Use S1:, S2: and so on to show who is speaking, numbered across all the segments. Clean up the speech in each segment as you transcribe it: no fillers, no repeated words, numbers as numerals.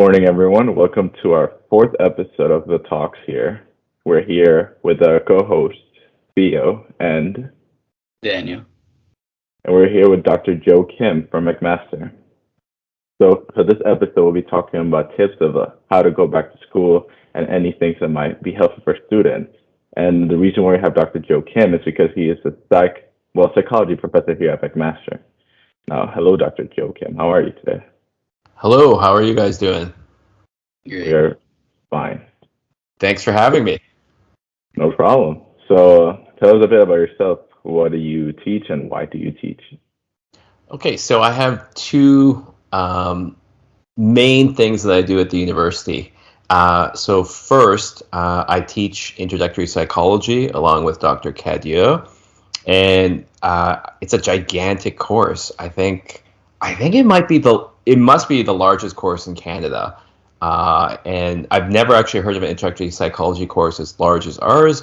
S1: morning, everyone. Welcome to our fourth episode of the Talks here. We're here with our co-host, Theo,
S2: Daniel.
S1: and we're here with Dr. Joe Kim from McMaster. So for this episode, we'll be talking about tips of how to go back to school and any things that might be helpful for students. And the reason why we have Dr. Joe Kim is because he is a psychology professor here at McMaster. Now, hello, Dr. Joe Kim. How are you today?
S3: Hello, how are you guys doing?
S2: Great.
S1: We are fine.
S3: Thanks for having me.
S1: No problem. So tell us a bit about yourself. What do you teach and why do you teach?
S3: Okay, so I have two main things that I do at the university. So first, I teach introductory psychology along with Dr. Tjthl, and it's a gigantic course. I think it must be the largest course in Canada. And I've never actually heard of an introductory psychology course as large as ours.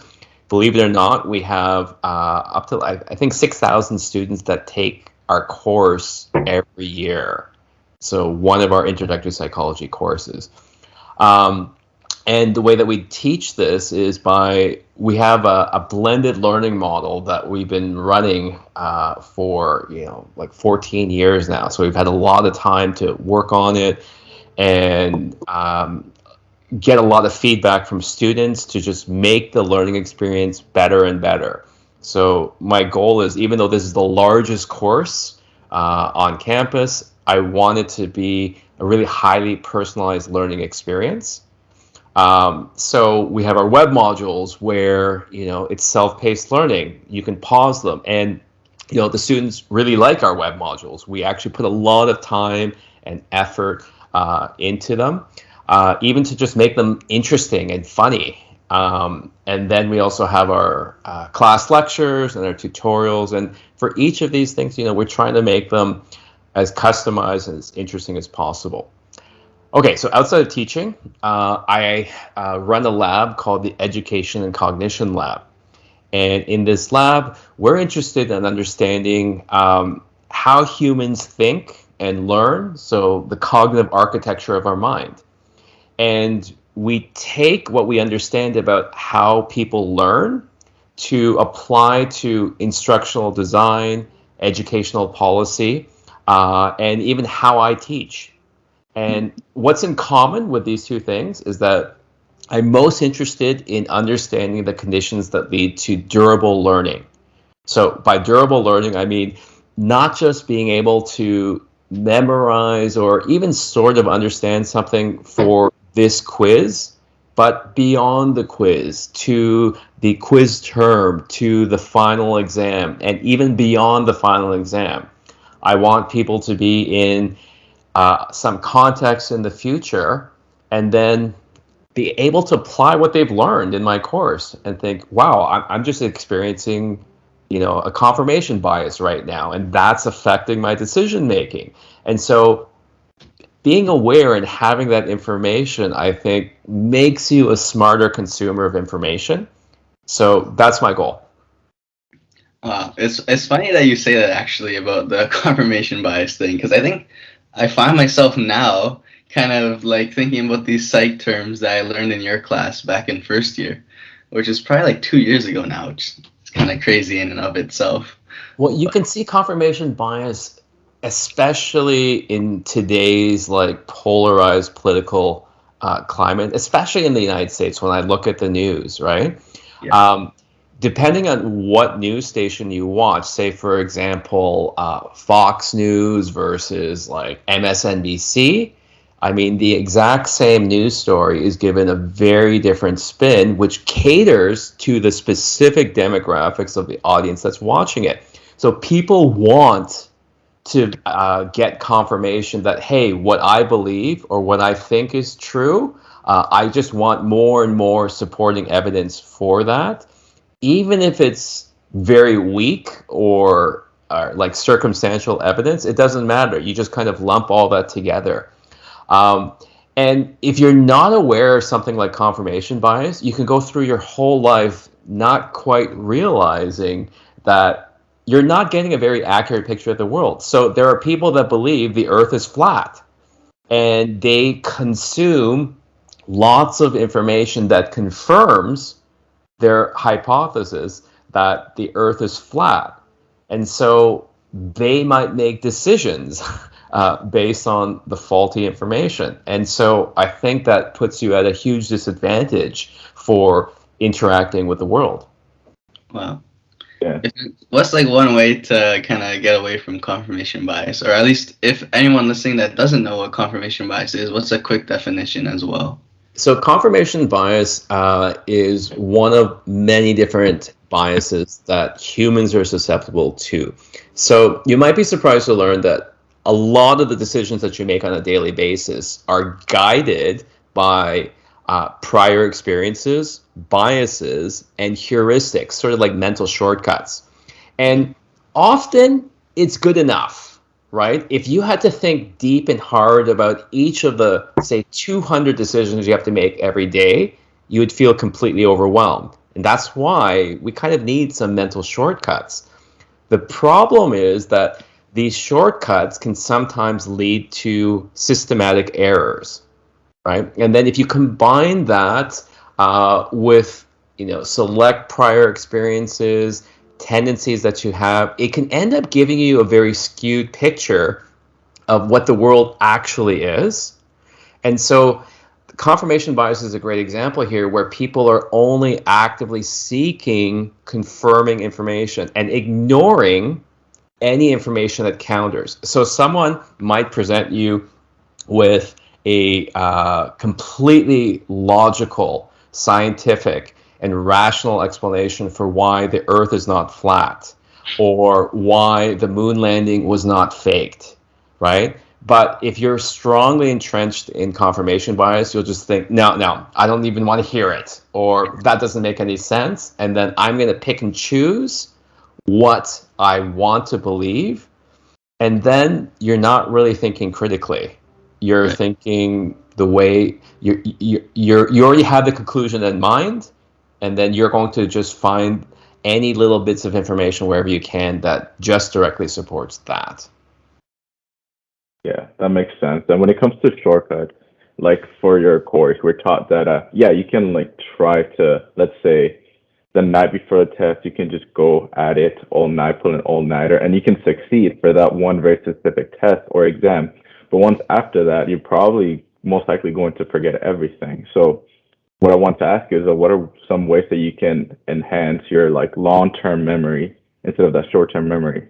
S3: Believe it or not, we have up to, I think, 6,000 students that take our course every year. So one of our introductory psychology courses. And the way that we teach this is we have a blended learning model that we've been running for, like 14 years now. So we've had a lot of time to work on it and get a lot of feedback from students to just make the learning experience better and better. So my goal is, even though this is the largest course on campus, I want it to be a really highly personalized learning experience. So we have our web modules where, it's self-paced learning. You can pause them. And, the students really like our web modules. We actually put a lot of time and effort into them, even to just make them interesting and funny. And then we also have our class lectures and our tutorials. And for each of these things, we're trying to make them as customized and as interesting as possible. Okay, so outside of teaching, I run a lab called the Education and Cognition Lab. And in this lab, we're interested in understanding how humans think and learn, so the cognitive architecture of our mind. And we take what we understand about how people learn to apply to instructional design, educational policy, and even how I teach. And what's in common with these two things is that I'm most interested in understanding the conditions that lead to durable learning. So by durable learning, I mean not just being able to memorize or even sort of understand something for this quiz, but beyond the quiz, to the quiz term, to the final exam, and even beyond the final exam. I want people to be in some context in the future, and then be able to apply what they've learned in my course and think, wow, I'm just experiencing, a confirmation bias right now, and that's affecting my decision making. And so being aware and having that information, I think, makes you a smarter consumer of information. So that's my goal.
S2: It's funny that you say that actually about the confirmation bias thing, because I think I find myself now kind of like thinking about these psych terms that I learned in your class back in first year, which is probably like 2 years ago now, which is kind of crazy in and of itself.
S3: Well, you can see confirmation bias, especially in today's like polarized political climate, especially in the United States when I look at the news, right?
S2: Yeah.
S3: Depending on what news station you watch, say, for example, Fox News versus like MSNBC, I mean, the exact same news story is given a very different spin, which caters to the specific demographics of the audience that's watching it. So people want to get confirmation that, hey, what I believe or what I think is true, I just want more and more supporting evidence for that. Even if it's very weak or like circumstantial evidence, it doesn't matter. You just kind of lump all that together. And if you're not aware of something like confirmation bias, you can go through your whole life not quite realizing that you're not getting a very accurate picture of the world. So there are people that believe the earth is flat. and they consume lots of information that confirms their hypothesis that the Earth is flat. And so they might make decisions based on the faulty information. And so I think that puts you at a huge disadvantage for interacting with the world.
S2: Wow.
S1: Yeah.
S2: What's like one way to kind of get away from confirmation bias? Or at least if anyone listening that doesn't know what confirmation bias is, what's a quick definition as well?
S3: So confirmation bias is one of many different biases that humans are susceptible to. So you might be surprised to learn that a lot of the decisions that you make on a daily basis are guided by prior experiences, biases, and heuristics, sort of like mental shortcuts. And often it's good enough, right? If you had to think deep and hard about each of the, say, 200 decisions you have to make every day, you would feel completely overwhelmed. And that's why we kind of need some mental shortcuts. The problem is that these shortcuts can sometimes lead to systematic errors, right? And then if you combine that with, select prior experiences, tendencies that you have, it can end up giving you a very skewed picture of what the world actually is. And so confirmation bias is a great example here, where people are only actively seeking confirming information and ignoring any information that counters. So someone might present you with a completely logical, scientific, and rational explanation for why the Earth is not flat, or why the moon landing was not faked, right? But if you're strongly entrenched in confirmation bias, you'll just think, no, I don't even want to hear it, or that doesn't make any sense, and then I'm going to pick and choose what I want to believe, and then you're not really thinking critically. You're thinking the way you already have the conclusion in mind, and then you're going to just find any little bits of information wherever you can that just directly supports that.
S1: Yeah, that makes sense. And when it comes to shortcuts, like for your course, we're taught that, you can like try to, let's say, the night before the test, you can just go at it all night, pull an all-nighter, and you can succeed for that one very specific test or exam. But once after that, you're probably most likely going to forget everything. So what I want to ask is, what are some ways that you can enhance your like long-term memory instead of that short-term memory?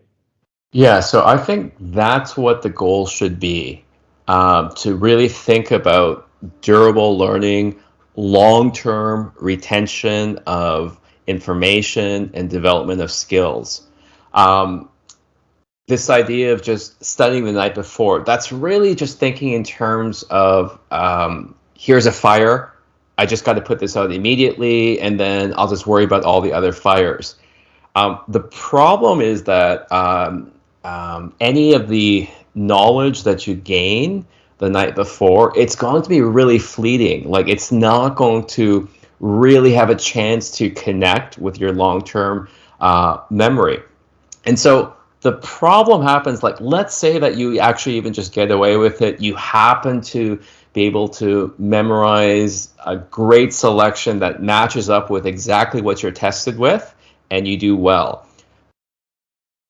S3: Yeah, so I think that's what the goal should be, to really think about durable learning, long-term retention of information, and development of skills. This idea of just studying the night before, that's really just thinking in terms of, here's a fire, I just got to put this out immediately, and then I'll just worry about all the other fires. The problem is that any of the knowledge that you gain the night before, it's going to be really fleeting. Like, it's not going to really have a chance to connect with your long-term memory. And so the problem happens, like, let's say that you actually even just get away with it. You happen to be able to memorize a great selection that matches up with exactly what you're tested with, and you do well.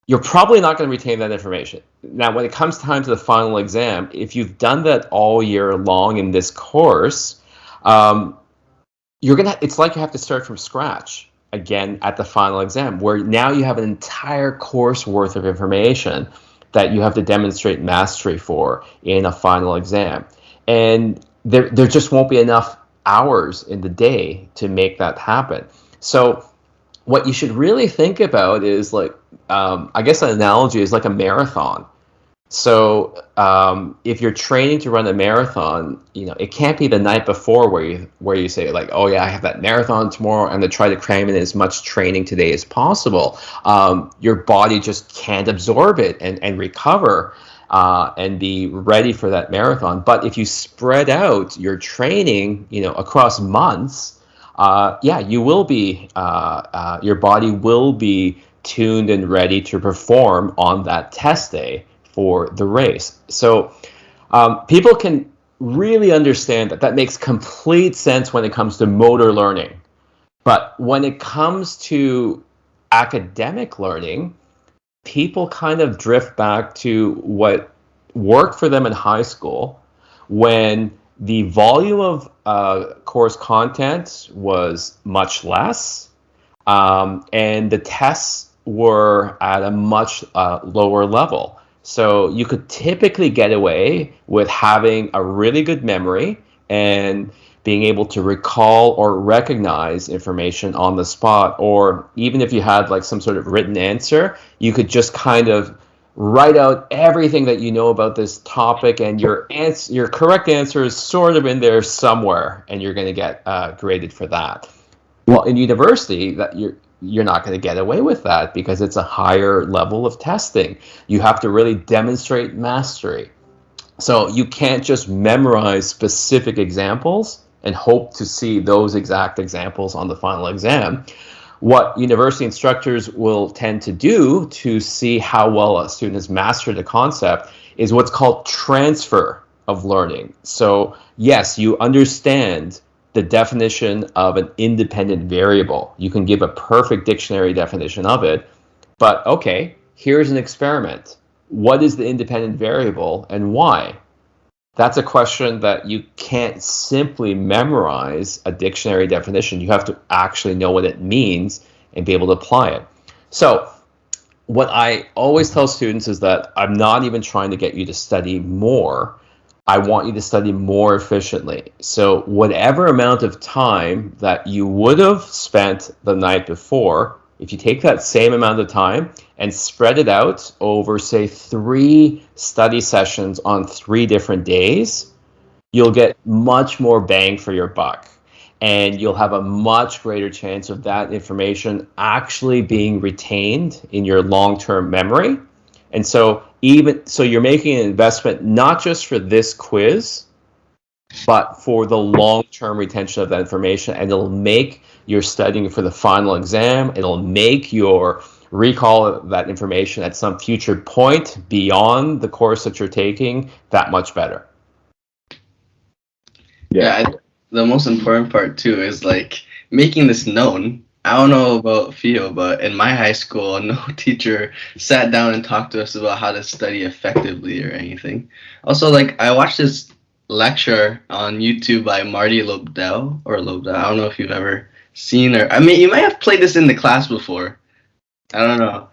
S3: You're probably not going to retain that information. Now, when it comes time to the final exam, if you've done that all year long in this course, it's like you have to start from scratch again at the final exam, where now you have an entire course worth of information that you have to demonstrate mastery for in a final exam. And there just won't be enough hours in the day to make that happen. So what you should really think about is, like, I guess an analogy is like a marathon. So if you're training to run a marathon, it can't be the night before where you say, like, oh yeah, I have that marathon tomorrow, I'm going to try to cram in as much training today as possible. Your body just can't absorb it and recover and be ready for that marathon. But if you spread out your training, across months, you will be, your body will be tuned and ready to perform on that test day for the race. So People can really understand that makes complete sense when it comes to motor learning. But when it comes to academic learning, people kind of drift back to what worked for them in high school when the volume of course content was much less, and the tests were at a much lower level. So you could typically get away with having a really good memory and being able to recall or recognize information on the spot, or even if you had like some sort of written answer, you could just kind of write out everything that you know about this topic, and your correct answer is sort of in there somewhere, and you're going to get graded for that. Well, in university, that you're not going to get away with that because it's a higher level of testing. You have to really demonstrate mastery. So you can't just memorize specific examples and hope to see those exact examples on the final exam. What university instructors will tend to do to see how well a student has mastered a concept is what's called transfer of learning. So yes, you understand the definition of an independent variable. You can give a perfect dictionary definition of it, but okay, here's an experiment. What is the independent variable and why? That's a question that you can't simply memorize a dictionary definition. You have to actually know what it means and be able to apply it. So what I always tell students is that I'm not even trying to get you to study more. I want you to study more efficiently. So whatever amount of time that you would have spent the night before, if you take that same amount of time and spread it out over, say, 3 study sessions on 3 different days, you'll get much more bang for your buck. And you'll have a much greater chance of that information actually being retained in your long-term memory. And so you're making an investment not just for this quiz, but for the long-term retention of that information, and it'll make your studying for the final exam, it'll make your recall of that information at some future point beyond the course that you're taking that much better.
S2: Yeah, the most important part too is like making this known. I don't know about Theo, but in my high school, no teacher sat down and talked to us about how to study effectively or anything. Also, like I watched this lecture on YouTube by Marty Lobdell or Lobdell. I don't know if you've ever seen, or I mean, you might have played this in the class before. I don't know.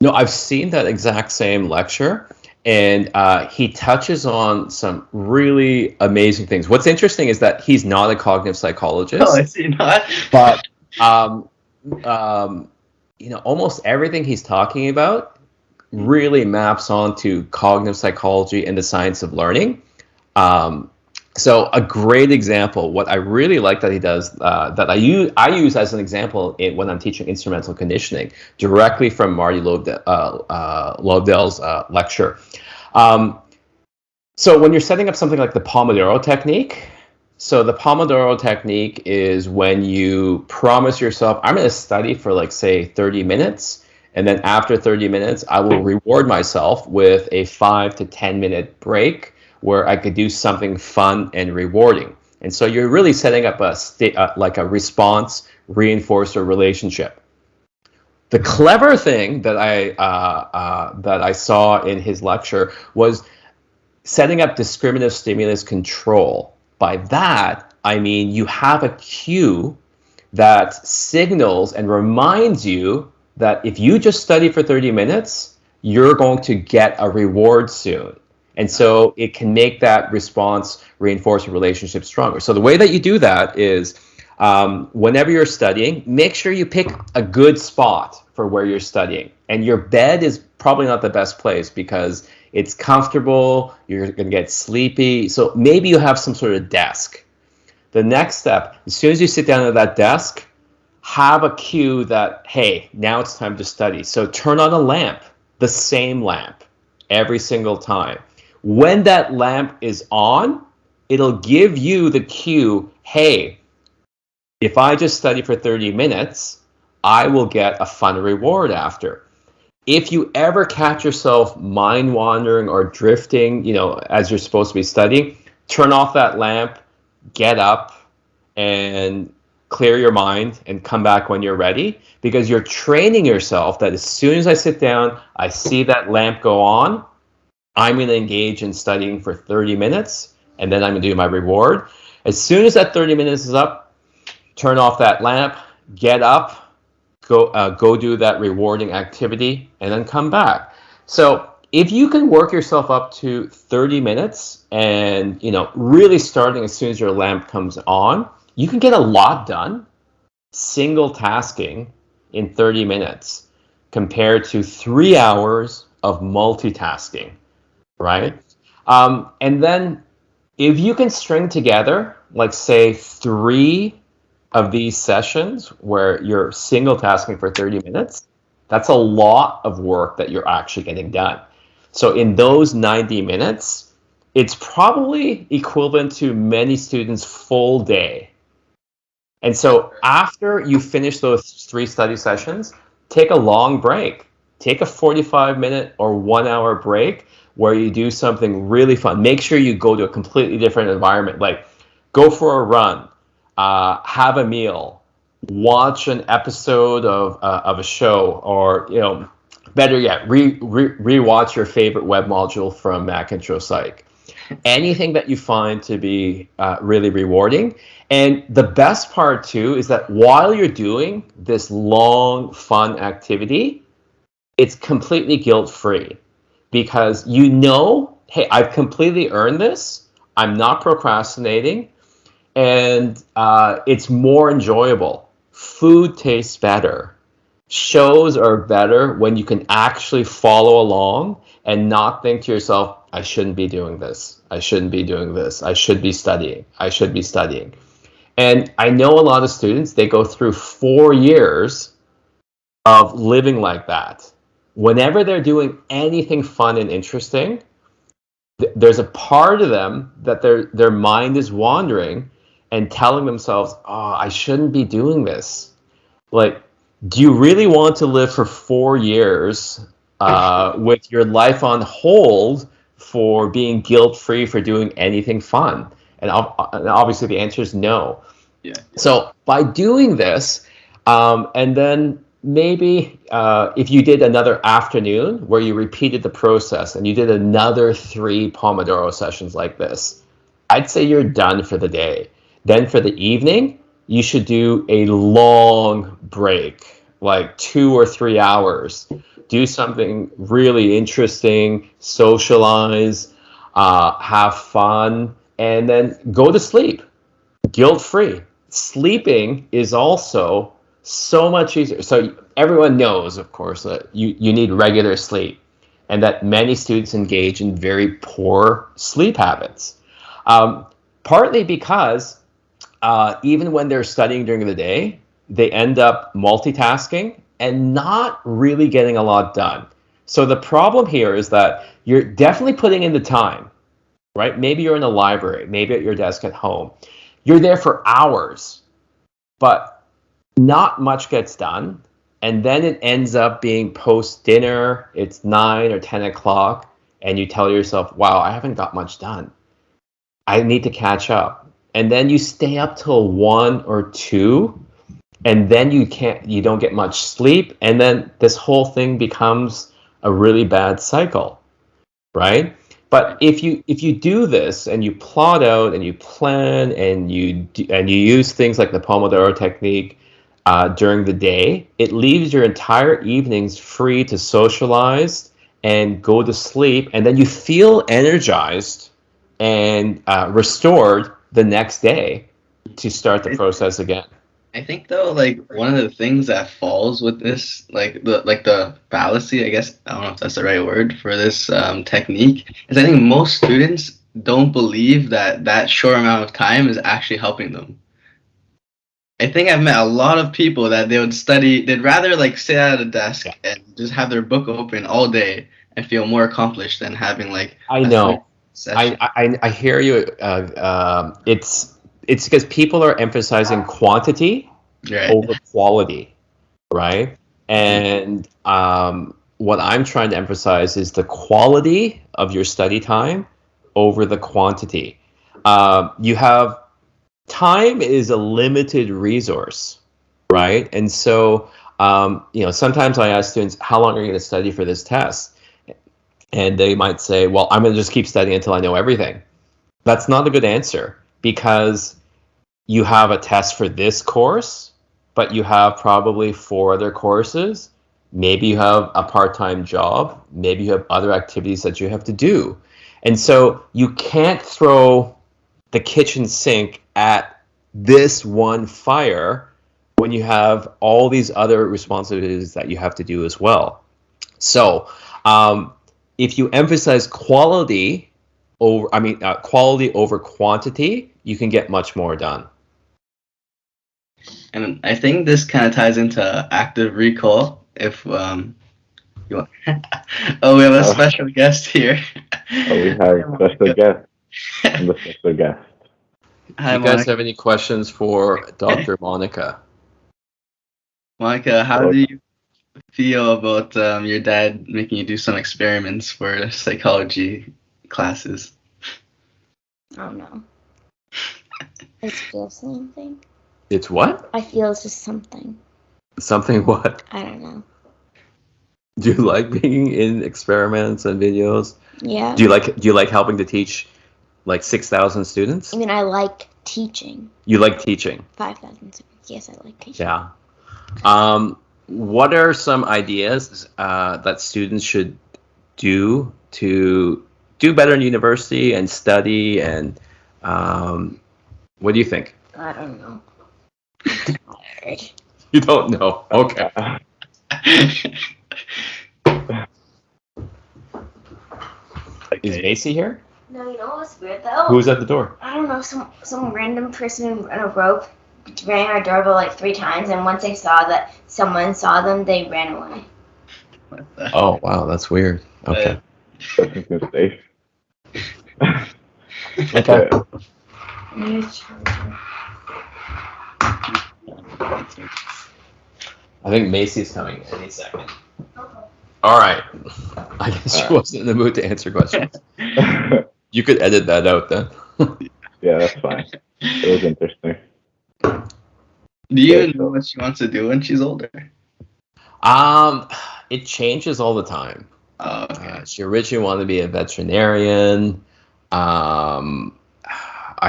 S3: No, I've seen that exact same lecture, and he touches on some really amazing things. What's interesting is that he's not a cognitive psychologist.
S2: Oh, I see. Not.
S3: But almost everything he's talking about really maps onto cognitive psychology and the science of learning. So a great example, what I really like that he does, that I use as an example when I'm teaching instrumental conditioning, directly from Marty Lobdell's lecture. So when you're setting up something like the Pomodoro Technique, so the Pomodoro Technique is when you promise yourself, I'm going to study for like, say, 30 minutes, and then after 30 minutes, I will reward myself with a 5 to 10 minute break where I could do something fun and rewarding. And so you're really setting up like a response reinforcer relationship. The clever thing that I saw in his lecture was setting up discriminative stimulus control. By that, I mean you have a cue that signals and reminds you that if you just study for 30 minutes, you're going to get a reward soon. And so it can make that response reinforcer relationship stronger. So the way that you do that is whenever you're studying, make sure you pick a good spot for where you're studying. And your bed is probably not the best place because it's comfortable, you're going to get sleepy. So maybe you have some sort of desk. The next step, as soon as you sit down at that desk, have a cue that, hey, now it's time to study. So turn on a lamp, the same lamp, every single time. When that lamp is on, it'll give you the cue, hey, if I just study for 30 minutes, I will get a fun reward after. if you ever catch yourself mind wandering or drifting, as you're supposed to be studying, turn off that lamp, get up, and clear your mind and come back when you're ready, because you're training yourself that as soon as I sit down, I see that lamp go on, I'm going to engage in studying for 30 minutes, and then I'm going to do my reward. As soon as that 30 minutes is up, turn off that lamp, get up, go do that rewarding activity, and then come back. So if you can work yourself up to 30 minutes and, really starting as soon as your lamp comes on, you can get a lot done single tasking in 30 minutes compared to 3 hours of multitasking, right? And then if you can string together, like say 3 of these sessions where you're single tasking for 30 minutes, that's a lot of work that you're actually getting done. So in those 90 minutes, it's probably equivalent to many students' full day. And so after you finish those 3 study sessions, take a long break. Take a 45-minute or 1-hour break where you do something really fun. Make sure you go to a completely different environment, like go for a run, have a meal, watch an episode of a show, or better yet, re-watch your favorite web module from Mac Intro Psych. Anything that you find to be really rewarding. And the best part too is that while you're doing this long, fun activity, it's completely guilt-free, because hey, I've completely earned this. I'm not procrastinating, and it's more enjoyable. Food tastes better. Shows are better when you can actually follow along and not think to yourself, I shouldn't be doing this. I shouldn't be doing this. I should be studying. I should be studying. And I know a lot of students, they go through 4 years of living like that. Whenever they're doing anything fun and interesting, there's a part of them that their mind is wandering and telling themselves, oh, I shouldn't be doing this. Like, do you really want to live for 4 years with your life on hold for being guilt-free for doing anything fun? And obviously the answer is no.
S2: Yeah.
S3: So by doing this, and then maybe if you did another afternoon where you repeated the process and you did another 3 Pomodoro sessions like this, I'd say you're done for the day. Then for the evening, you should do a long break, like 2 or 3 hours. Do something really interesting, socialize, have fun, and then go to sleep, guilt-free. Sleeping is also so much easier. So everyone knows, of course, that you need regular sleep, and that many students engage in very poor sleep habits. Partly because even when they're studying during the day, they end up multitasking and not really getting a lot done. So the problem here is that you're definitely putting in the time, right? Maybe you're in a library, maybe at your desk at home. You're there for hours, but not much gets done. And then it ends up being post-dinner, it's 9 or 10 o'clock, and you tell yourself, wow, I haven't got much done. I need to catch up. And then you stay up till 1 or 2, and then you don't get much sleep, and then this whole thing becomes a really bad cycle, right? But if you do this and you plot out and you plan and you use things like the Pomodoro Technique during the day, it leaves your entire evenings free to socialize and go to sleep, and then you feel energized and restored the next day to start the process again.
S2: I think though, like one of the things that falls with this, like the fallacy, I guess, I don't know if that's the right word for this technique, is I think most students don't believe that short amount of time is actually helping them. I think I've met a lot of people that they'd rather like sit at a desk and just have their book open all day and feel more accomplished than having like
S3: I know. I hear you. It's because people are emphasizing quantity over quality, right? And what I'm trying to emphasize is the quality of your study time over the quantity. You have time is a limited resource, right? And so, sometimes I ask students, how long are you going to study for this test? And they might say, well, I'm going to just keep studying until I know everything. That's not a good answer, because you have a test for this course, but you have probably 4 other courses. Maybe you have a part-time job. Maybe you have other activities that you have to do. And so you can't throw the kitchen sink at this one fire when you have all these other responsibilities that you have to do as well. So if you emphasize quality over quantity, you can get much more done.
S2: And I think this kind of ties into active recall. If you want. Oh, we have a special guest here.
S1: Oh, we have a special guest. I'm the special guest.
S2: Hi,
S3: Do you guys
S2: Monica.
S3: have any questions for Dr. Monica?
S2: Monica, how do you feel about your dad making you do some experiments for psychology classes?
S4: I don't know. I just feel something.
S3: It's what?
S4: I feel it's just something.
S3: Something what?
S4: I don't know.
S3: Do you like being in experiments and videos?
S4: Yeah.
S3: Do you like helping to teach like 6,000 students?
S4: I mean, I like teaching.
S3: You like teaching?
S4: 5,000 students. Yes, I like teaching.
S3: Yeah. What are some ideas that students should do to do better in university and study, and what do you think?
S4: I don't know. I'm tired.
S3: You don't know. Okay. Is Macy here?
S4: No, you know what's weird though?
S3: Who's at the door?
S4: I don't know. Some random person on a rope rang our doorbell like 3 times, and once they saw that someone saw them, they ran away.
S3: Oh wow, that's weird. Okay.
S1: That seems safe.
S3: Okay. I think Macy's coming any second. All right. I guess she wasn't in the mood to answer questions. You could edit that out then.
S1: Yeah, that's fine. It was interesting.
S2: Do you even know what she wants to do when she's older?
S3: It changes all the time.
S2: Oh, okay.
S3: She originally wanted to be a veterinarian. I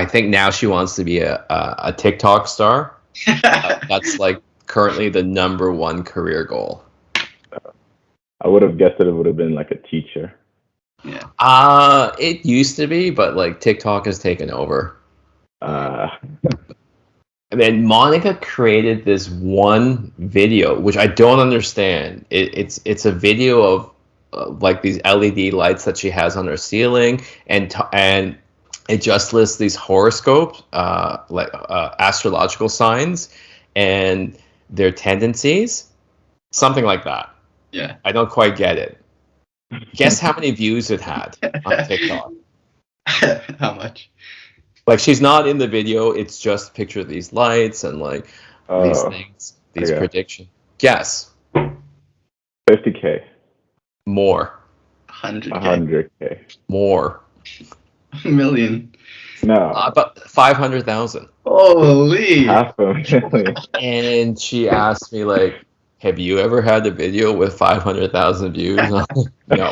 S3: think now she wants to be a TikTok star. That's like currently the #1 career goal.
S1: I would have guessed that it would have been like a teacher.
S2: Yeah.
S3: It used to be, but like TikTok has taken over. And then Monica created this one video, which I don't understand. It's a video of like these LED lights that she has on her ceiling, and it just lists these horoscopes, like astrological signs, and their tendencies, something like that.
S2: Yeah.
S3: I don't quite get it. Guess how many views it had on TikTok?
S2: How much?
S3: Like, she's not in the video. It's just a picture of these lights and like these things, these predictions. Guess.
S1: 50K.
S3: More.
S2: 100K.
S1: 100K.
S3: More.
S2: A million.
S1: No.
S3: About 500,000.
S2: Holy.
S1: Half a million.
S3: And she asked me, like, have you ever had a video with 500,000 views? No.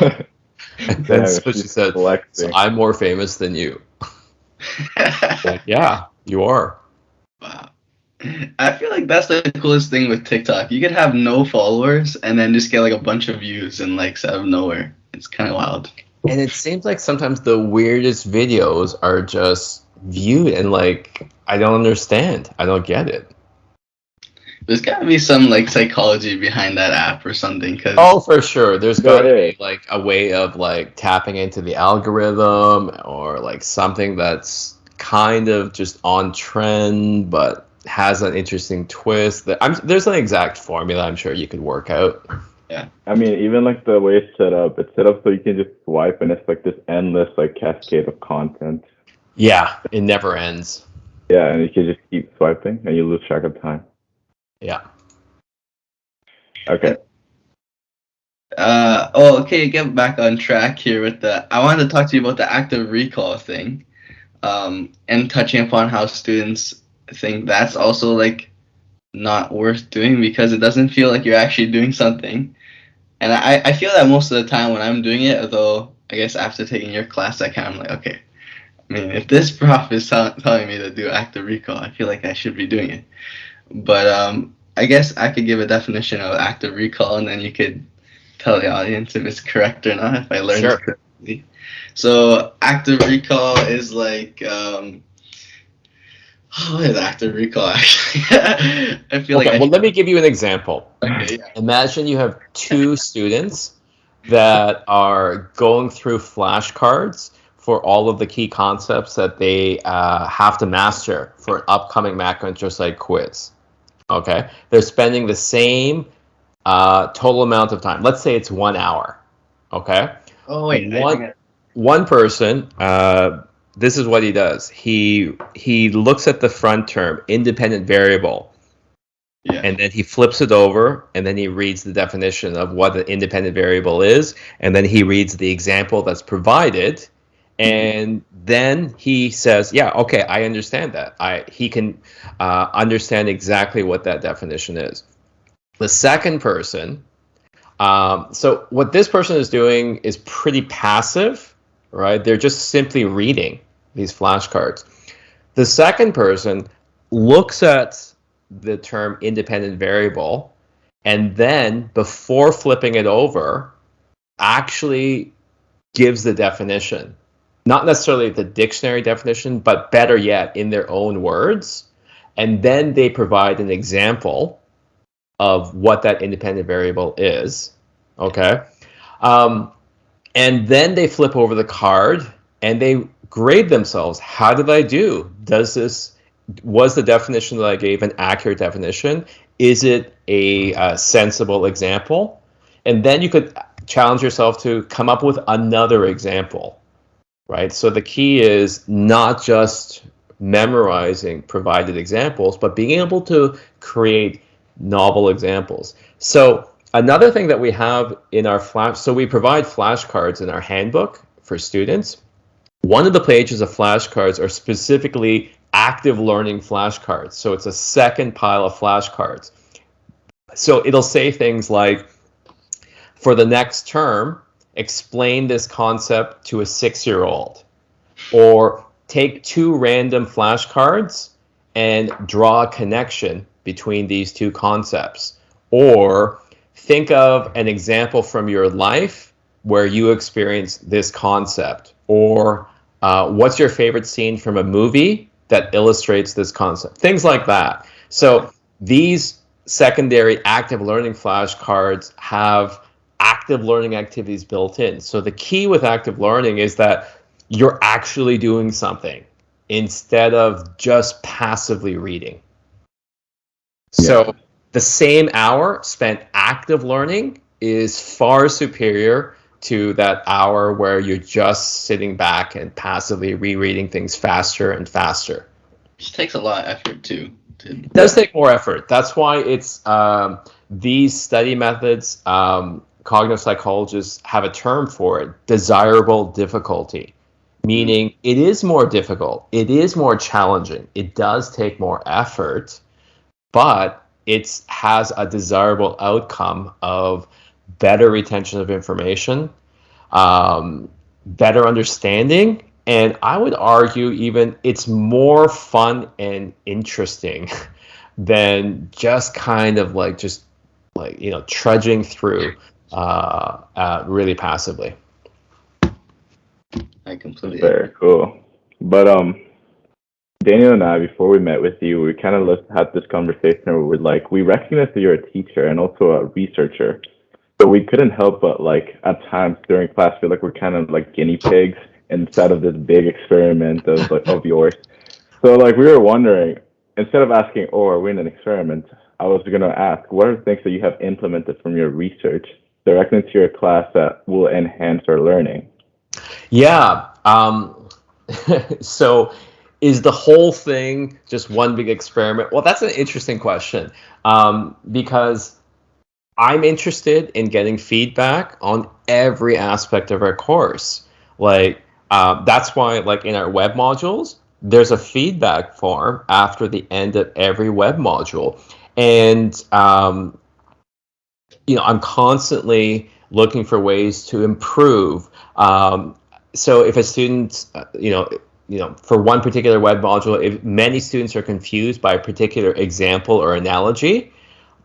S3: And then so she said, so I'm more famous than you. Like, yeah, you are.
S2: Wow. I feel like that's the coolest thing with TikTok. You could have no followers and then just get like a bunch of views and likes out of nowhere. It's kind of wild.
S3: And it seems like sometimes the weirdest videos are just viewed, and like, I don't understand. I don't get it.
S2: There's got to be some like psychology behind that app or something.
S3: Oh, for sure. There's got to be like a way of like tapping into the algorithm, or like something that's kind of just on trend but has an interesting twist. There's an exact formula I'm sure you could work out.
S2: Yeah.
S1: I mean, even like the way it's set up so you can just swipe, and it's like this endless like cascade of content.
S3: Yeah, it never ends.
S1: Yeah, and you can just keep swiping and you lose track of time.
S3: Yeah.
S1: Okay.
S2: Okay, get back on track here with I wanted to talk to you about the active recall thing, and touching upon how students think that's also like not worth doing because it doesn't feel like you're actually doing something. And I feel that most of the time when I'm doing it, although I guess after taking your class, I kind of like, okay, I mean, if this prof is telling me to do active recall, I feel like I should be doing it. But I guess I could give a definition of active recall, and then you could tell the audience if it's correct or not, if I learned it
S3: Sure.
S2: correctly. So active recall is like, what is active recall actually? I feel like
S3: Okay, well, let me give you an example.
S2: okay, yeah.
S3: Imagine you have two students that are going through flashcards for all of the key concepts that they have to master for an upcoming macro intro psych quiz. Okay, they're spending the same total amount of time. Let's say it's 1 hour. Okay.
S2: Oh wait,
S3: One person, this is what he does. He looks at the front term, independent variable,
S2: yeah.
S3: and then he flips it over, and then he reads the definition of what the independent variable is, and then he reads the example that's provided, and then he says, yeah, okay, I understand that. He can understand exactly what that definition is. The second person, so what this person is doing is pretty passive, right? They're just simply reading these flashcards. The second person looks at the term independent variable, and then before flipping it over, actually gives the definition. Not necessarily the dictionary definition, but better yet, in their own words. And then they provide an example of what that independent variable is. Okay. And then they flip over the card and they grade themselves. How did I do? Was the definition that I gave an accurate definition? Is it a sensible example? And then you could challenge yourself to come up with another example, right? So the key is not just memorizing provided examples, but being able to create novel examples. So another thing that we have in our so we provide flashcards in our handbook for students. One of the pages of flashcards are specifically active learning flashcards. So it's a second pile of flashcards. So it'll say things like, for the next term, explain this concept to a 6-year-old, or take 2 random flashcards and draw a connection between these 2 concepts, or think of an example from your life where you experienced this concept, or what's your favorite scene from a movie that illustrates this concept, things like that. So these secondary active learning flashcards have active learning activities built in. So the key with active learning is that you're actually doing something instead of just passively reading. So the same hour spent active learning is far superior to that hour where you're just sitting back and passively rereading things faster and faster.
S2: It takes a lot of effort too.
S3: It does take more effort. That's why it's these study methods, cognitive psychologists have a term for it, desirable difficulty, meaning it is more difficult, it is more challenging, it does take more effort, but it has a desirable outcome of better retention of information, better understanding, and I would argue even it's more fun and interesting than just kind of like trudging through really passively.
S2: I completely
S1: Very cool. But Daniel and I, before we met with you, we kind of had this conversation where we're like, we recognize that you're a teacher and also a researcher. So we couldn't help but at times during class feel like we're kind of like guinea pigs inside of this big experiment of yours. So we were wondering, instead of asking, oh, are we in an experiment? I was gonna ask, what are the things that you have implemented from your research directly into your class that will enhance our learning?
S3: Yeah. So is the whole thing just one big experiment? Well, that's an interesting question, because I'm interested in getting feedback on every aspect of our course. Like, that's why, like in our web modules, there's a feedback form after the end of every web module. And, I'm constantly looking for ways to improve. So if a student, for one particular web module, if many students are confused by a particular example or analogy,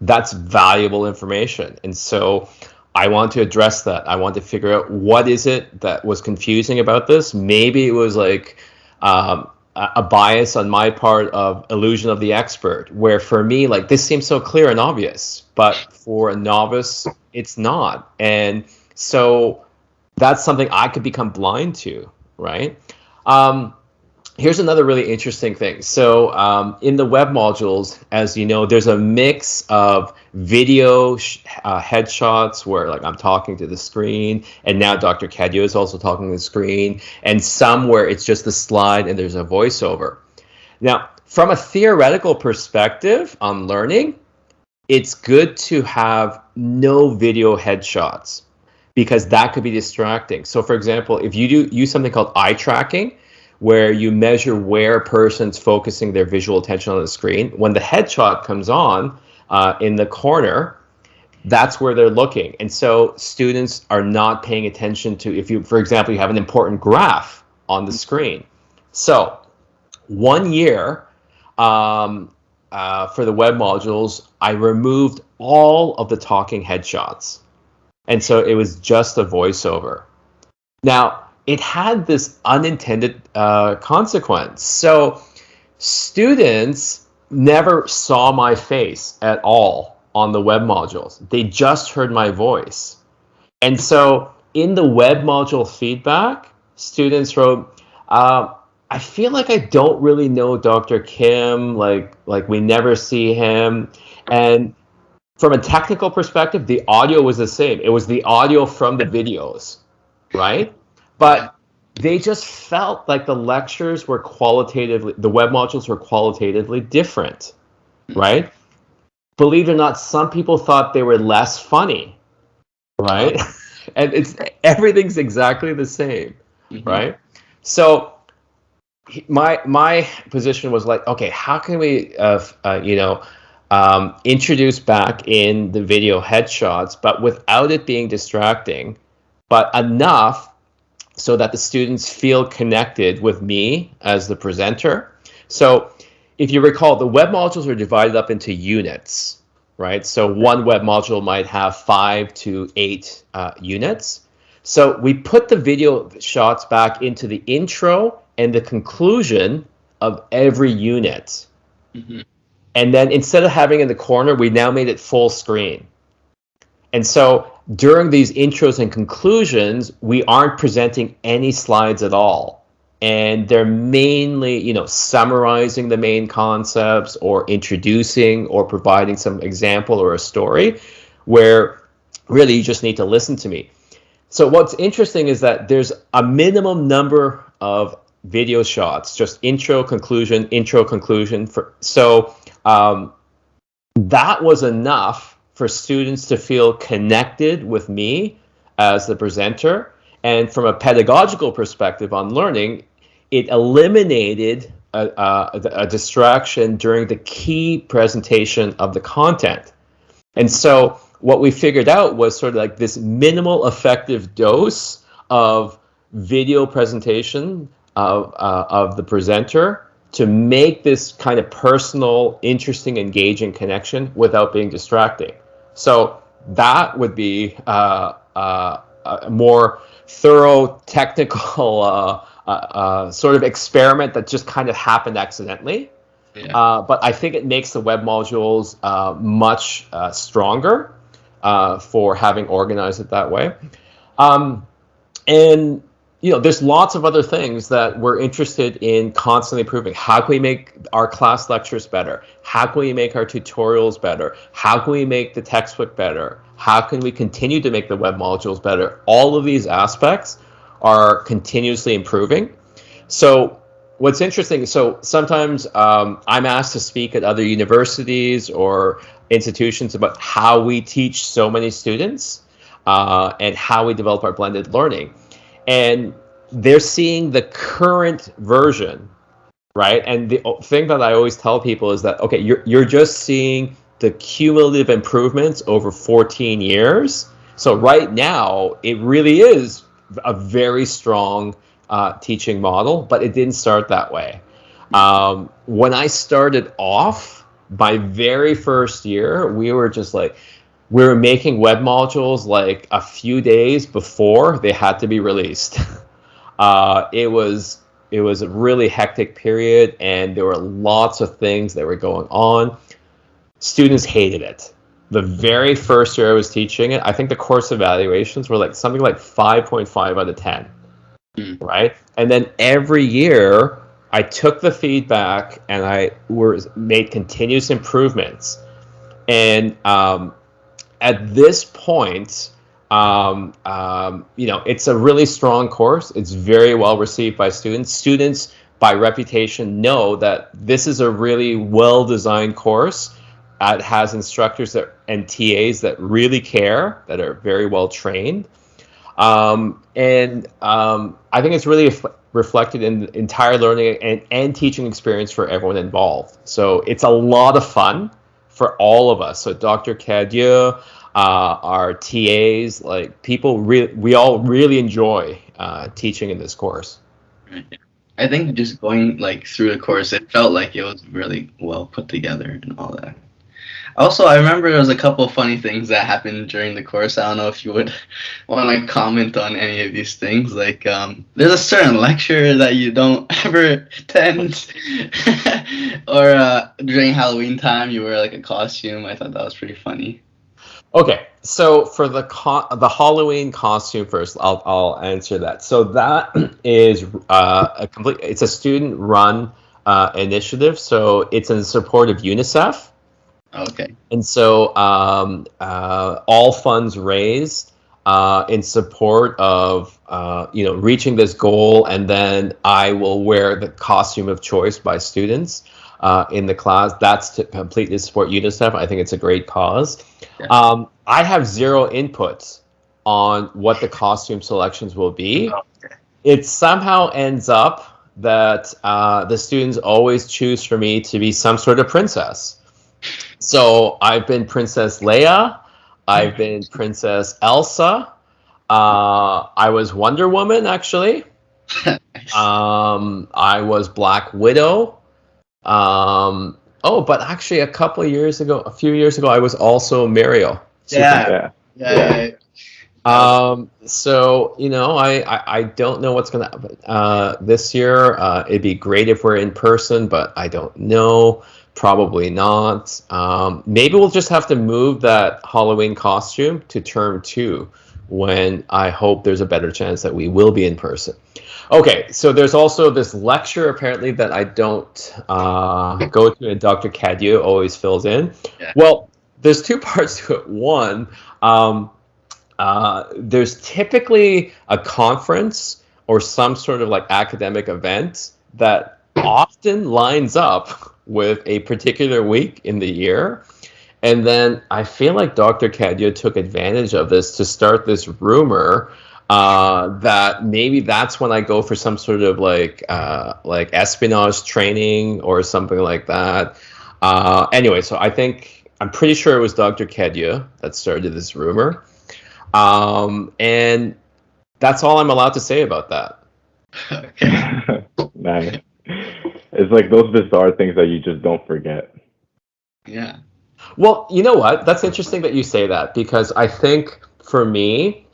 S3: that's valuable information. And so I want to address that. I want to figure out what is it that was confusing about this. Maybe it was like a bias on my part of illusion of the expert, where for me, like, this seems so clear and obvious, but for a novice, it's not. And so that's something I could become blind to, right? Here's another really interesting thing. So in the web modules, as you know, there's a mix of video headshots where, like, I'm talking to the screen, and now Dr. Cadio is also talking to the screen, and some where it's just a slide and there's a voiceover. Now, from a theoretical perspective on learning, it's good to have no video headshots because that could be distracting. So for example, if you use something called eye tracking, where you measure where a person's focusing their visual attention on the screen, when the headshot comes on in the corner, that's where they're looking. And so students are not paying attention to, if you, for example, you have an important graph on the screen. So 1 year for the web modules, I removed all of the talking headshots. And so it was just a voiceover. Now, it had this unintended consequence. So students never saw my face at all on the web modules. They just heard my voice. And so in the web module feedback, students wrote, I feel like I don't really know Dr. Kim, like we never see him. And from a technical perspective, the audio was the same. It was the audio from the videos, right? But they just felt like the lectures were qualitatively, the web modules were qualitatively different, right? Believe it or not, some people thought they were less funny, right? And everything's exactly the same, right? So my position was like, okay, how can we, introduce back in the video headshots, but without it being distracting, but enough so that the students feel connected with me as the presenter. So if you recall, the web modules are divided up into units, right? So one web module might have 5 to 8 units. So we put the video shots back into the intro and the conclusion of every unit. And then instead of having it in the corner, we now made it full screen. And so during these intros and conclusions, we aren't presenting any slides at all. And they're mainly, summarizing the main concepts or introducing or providing some example or a story where really you just need to listen to me. So what's interesting is that there's a minimum number of video shots, just intro, conclusion. So that was enough for students to feel connected with me as the presenter. And from a pedagogical perspective on learning, it eliminated a distraction during the key presentation of the content. And so what we figured out was sort of like this minimal effective dose of video presentation of the presenter to make this kind of personal, interesting, engaging connection without being distracting. So that would be a more thorough, technical sort of experiment that just kind of happened accidentally. But I think it makes the web modules much stronger for having organized it that way. And there's lots of other things that we're interested in constantly improving. How can we make our class lectures better? How can we make our tutorials better? How can we make the textbook better? How can we continue to make the web modules better? All of these aspects are continuously improving. So what's interesting, so sometimes I'm asked to speak at other universities or institutions about how we teach so many students and how we develop our blended learning. And they're seeing the current version, right? And the thing that I always tell people is that, okay, you're just seeing the cumulative improvements over 14 years. So right now, it really is a very strong teaching model, but it didn't start that way. When I started off, my very first year, we were making web modules like a few days before they had to be released. It was a really hectic period, and there were lots of things that were going on. Students hated it. The very first year I was teaching it, I think the course evaluations were like something like 5.5 out of 10, right? And then every year I took the feedback and I made continuous improvements. And at this point, it's a really strong course. It's very well received by students. Students, by reputation, know that this is a really well-designed course. It has instructors and TAs that really care, that are very well trained. I think it's really reflected in the entire learning and teaching experience for everyone involved. So it's a lot of fun for all of us. So Dr. Cadieux, our TAs, like people, we all really enjoy teaching in this course.
S2: I think just going like through the course, it felt like it was really well put together and all that. Also, I remember there was a couple of funny things that happened during the course. I don't know if you would want to comment on any of these things. Like, there's a certain lecture that you don't ever attend, or during Halloween time, you wear like a costume. I thought that was pretty funny.
S3: Okay, so for the Halloween costume first, I'll answer that. So that is it's a student-run initiative. So it's in support of UNICEF.
S2: Okay.
S3: And so all funds raised in support of reaching this goal, and then I will wear the costume of choice by students in the class. That's to completely support UNICEF. I think it's a great cause. Yeah. I have zero input on what the costume selections will be. Okay. It somehow ends up that the students always choose for me to be some sort of princess. So I've been Princess Leia, I've been Princess Elsa, I was Wonder Woman, actually. I was Black Widow. But actually a few years ago, I was also Mario.
S2: Yeah.
S3: So, I don't know what's going to happen this year. It'd be great if we're in person, but I don't know. Probably not. Maybe we'll just have to move that Halloween costume to term 2, when I hope there's a better chance that we will be in person. Okay, so there's also this lecture apparently that I don't go to, and Dr. Cadieux always fills in. Yeah. Well, there's two parts to it. One, there's typically a conference or some sort of like academic event that often lines up with a particular week in the year. And then I feel like Dr. Cadieux took advantage of this to start this rumor that maybe that's when I go for some sort of like espionage training or something like that. Anyway, so I'm pretty sure it was Dr. Cadieux that started this rumor. And that's all I'm allowed to say about that.
S2: Okay.
S1: Nice. It's like those bizarre things that you just don't forget.
S2: Yeah.
S3: Well, you know what? That's interesting that you say that, because I think for me,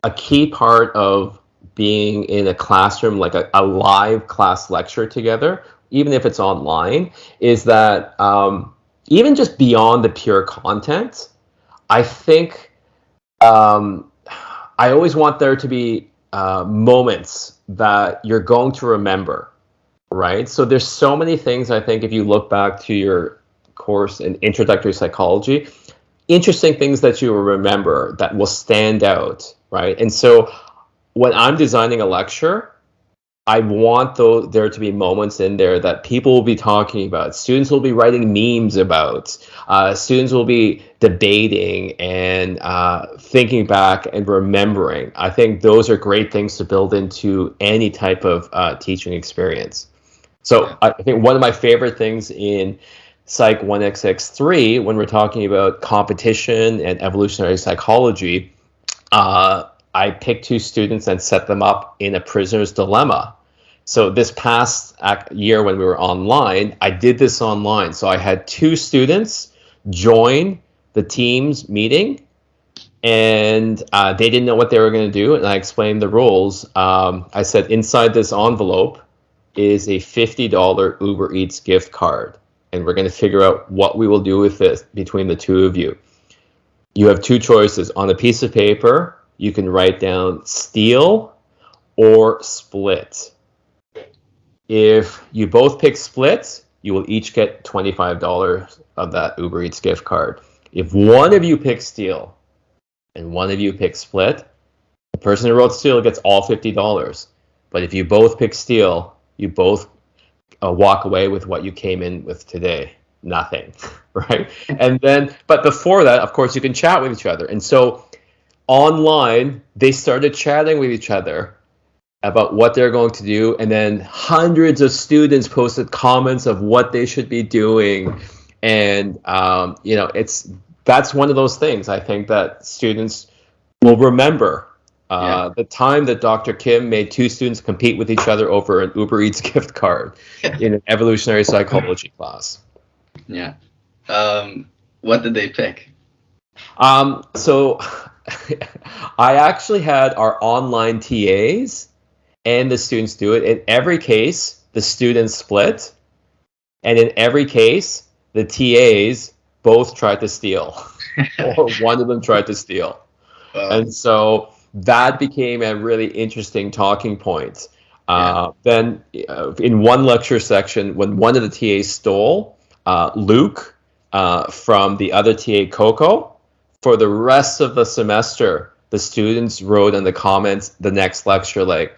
S3: a key part of being in a classroom, like a live class lecture together, even if it's online, is that even just beyond the pure content, I think I always want there to be moments that you're going to remember, right? So there's so many things, I think, if you look back to your course in introductory psychology, interesting things that you will remember that will stand out, right? And so when I'm designing a lecture, I want there to be moments in there that people will be talking about, students will be writing memes about, students will be debating and thinking back and remembering. I think those are great things to build into any type of teaching experience. So I think one of my favorite things in Psych 1XX3, when we're talking about competition and evolutionary psychology, I picked 2 students and set them up in a prisoner's dilemma. So this past year when we were online, I did this online. So I had 2 students join the Teams meeting, and they didn't know what they were going to do. And I explained the rules. I said, inside this envelope is a $50 Uber Eats gift card. And we're going to figure out what we will do with this between the 2 of you. You have 2 choices. On a piece of paper, you can write down steal or split. If you both pick split, you will each get $25 of that Uber Eats gift card. If one of you picks steal and one of you picks split, the person who wrote steal gets all $50. But if you both pick steal, you both walk away with what you came in with today. Nothing, right? And then, but before that, of course, you can chat with each other. And so online, they started chatting with each other about what they're going to do, and then hundreds of students posted comments of what they should be doing. And that's one of those things I think that students will remember. The time that Dr. Kim made 2 students compete with each other over an Uber Eats gift card in an evolutionary psychology class.
S2: Yeah. What did they pick?
S3: So I actually had our online TAs and the students do it. In every case, the students split. And in every case, the TAs both tried to steal. Or one of them tried to steal. And so that became a really interesting talking point. Then in one lecture section, when one of the TAs stole, Luke from the other TA, Coco, for the rest of the semester, the students wrote in the comments the next lecture, like,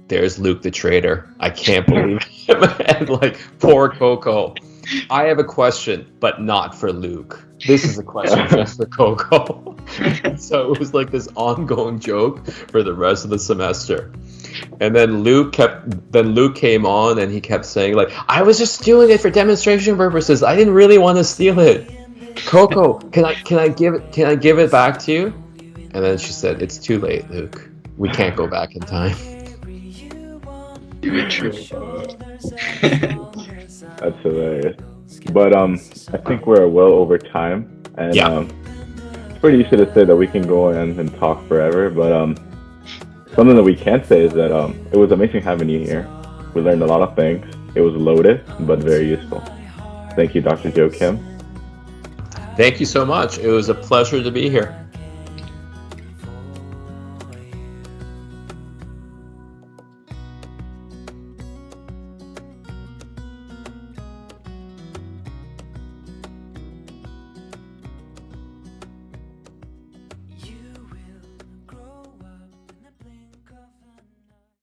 S3: there's Luke the traitor. I can't believe him. And like, poor Coco. I have a question, but not for Luke. This is a question just for Coco. So it was like this ongoing joke for the rest of the semester. And then Luke came on and he kept saying, like, I was just doing it for demonstration purposes. I didn't really want to steal it. Coco, can I give it back to you? And then she said, it's too late, Luke. We can't go back in time.
S2: That's
S1: hilarious. But I think we're well over time, and it's pretty easy to say that we can go in and talk forever. But something that we can say is that it was amazing having you here. We learned a lot of things. It was loaded, but very useful. Thank you, Dr. Joe Kim.
S3: Thank you so much. It was a pleasure to be here.